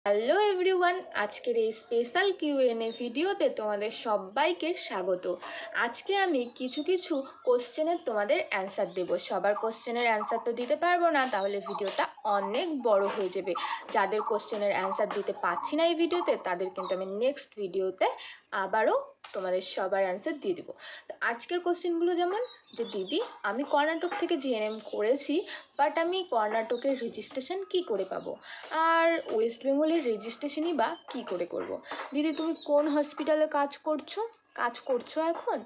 Hello everyone, আজকের এই special QnA ভিডিওতে তোমাদের সবাইকে স্বাগত। আজকে আমি কিছু কোশ্চেনের তোমাদের অ্যান্সার দেব। সবার কোশ্চেনের অ্যান্সার তো দিতে পারবো না, তাহলে ভিডিওটা অনেক বড় হয়ে যাবে। যাদের কোশ্চেনের অ্যান্সার দিতে পারছি না এই ভিডিওতে, তাদের কিন্তু আমি নেক্সট ভিডিওতে আবারও তোমাদের সবার অ্যান্সার দিয়ে দেবো। তো আজকের কোশ্চেনগুলো যেমন যে দিদি, আমি কর্ণাটক থেকে জিএনএম করেছি, বাট আমি কর্ণাটকের রেজিস্ট্রেশন কি করে পাবো, আর ওয়েস্ট বেঙ্গলের রেজিস্ট্রেশনই বা কী করে করব। দিদি, তুমি কোন হসপিটালে কাজ করছো এখন?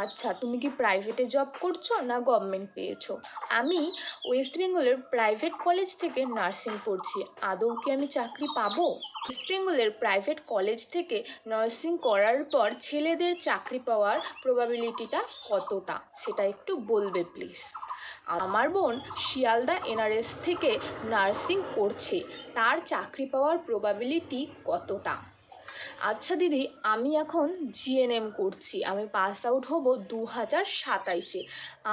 আচ্ছা, তুমি কি প্রাইভেটে জব করছো না গভর্নমেন্ট পেয়েছো? আমি ওয়েস্ট বেঙ্গলের প্রাইভেট কলেজ থেকে নার্সিং পড়ছি, আদৌ কি আমি চাকরি পাবো? ওয়েস্ট বেঙ্গলের প্রাইভেট কলেজ থেকে নার্সিং করার পর ছেলেদের চাকরি পাওয়ার প্রবাবিলিটিটা কতটা, সেটা একটু বলবে প্লিজ। আমার বোন শিয়ালদা এনআরএস থেকে নার্সিং করছে, তার চাকরি পাওয়ার প্রবাবিলিটি কতটা? আচ্ছা দিদি, আমি এখন জিএনএম করছি, আমি পাস আউট হব 2027-এ,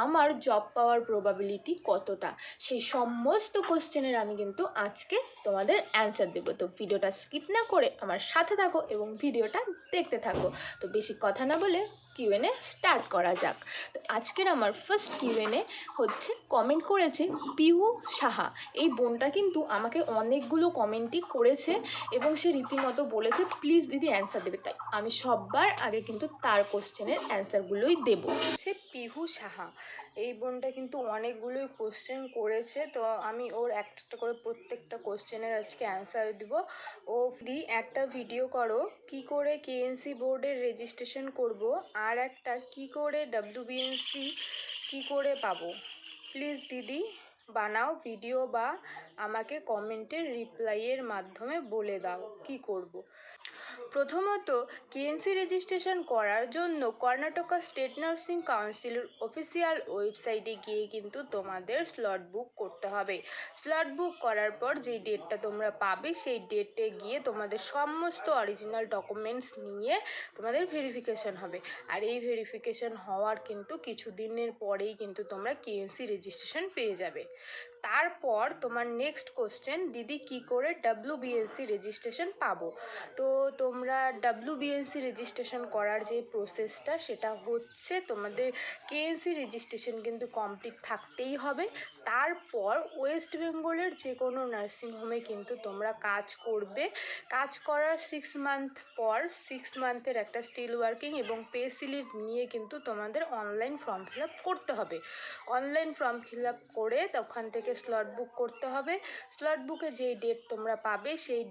আমার জব পাওয়ার প্রবাবিলিটি কতটা? সেই সমস্ত কোশ্চেনের আমি কিন্তু আজকে তোমাদের অ্যান্সার দেবো। তো ভিডিওটা স্কিপ না করে আমার সাথে থাকো এবং ভিডিওটা দেখতে থাকো। তো বেশি কথা না বলে কিউএনএ স্টার্ট করা যাক। তো আজকের আমার ফার্স্ট কিউএনএ হচ্ছে, কমেন্ট করেছে পিহু সাহা। এই বোনটা কিন্তু আমাকে অনেকগুলো কমেন্টই করেছে এবং সে রীতিমতো বলেছে প্লিজ দিদি অ্যান্সার দেবে, তাই আমি সবার আগে কিন্তু তার কোশ্চেনের অ্যান্সারগুলোই দেবো। সে পিহু সাহা, এই বোনটা কিন্তু অনেকগুলোই কোশ্চেন করেছে, তো আমি ওর একটা করে প্রত্যেকটা কোশ্চেনের আজকে অ্যান্সার দিব। ও দিদি, একটা ভিডিও করো কি করে কেএনসি বোর্ডের রেজিস্ট্রেশন করব, আর একটা কি করে ডাব্লিউবিএনসি কি করে পাবো, প্লিজ দিদি বানাও ভিডিও বা আমাকে কমেন্টের রিপ্লাইয়ের মাধ্যমে বলে দাও কি করব। প্রথমত, কেএনসি রেজিস্ট্রেশন করার জন্য কর্ণাটকা স্টেট নার্সিং কাউন্সিলের অফিসিয়াল ওয়েবসাইটে গিয়ে কিন্তু তোমাদের স্লট বুক করতে হবে। স্লট বুক করার পর যেই ডেটটা তোমরা পাবে, সেই ডেটে গিয়ে তোমাদের সমস্ত অরিজিনাল ডকুমেন্টস নিয়ে তোমাদের ভেরিফিকেশন হবে। আর এই ভেরিফিকেশন হওয়ার কিন্তু কিছু দিনের পরেই কিন্তু তোমরা কেএনসি রেজিস্ট্রেশন পেয়ে যাবে। তারপর তোমার নেক্সট কোশ্চেন, দিদি কি করে ডাব্লিউবিএনসি রেজিস্ট্রেশন পাবো? তো তোমরা ডাব্লিউবিএনসি রেজিস্ট্রেশন করার যে প্রসেসটা, সেটা হচ্ছে তোমাদের কেএনসি রেজিস্ট্রেশন কিন্তু কমপ্লিট থাকতেই হবে। তারপর ওয়েস্ট বেঙ্গলের যে কোনো নার্সিংহোমে কিন্তু তোমরা কাজ করবে। কাজ করার 6 মান্থ পর 6 মান্থের একটা স্টিল ওয়ার্কিং এবং পে স্লিপ নিয়ে কিন্তু তোমাদের অনলাইন ফর্ম ফিল আপ করতে হবে। অনলাইন ফর্ম ফিল আপ করে ওখান থেকে স্লট বুক করতে হবে। স্লট বুকে যেই ডেট তোমরা পাবে, সেই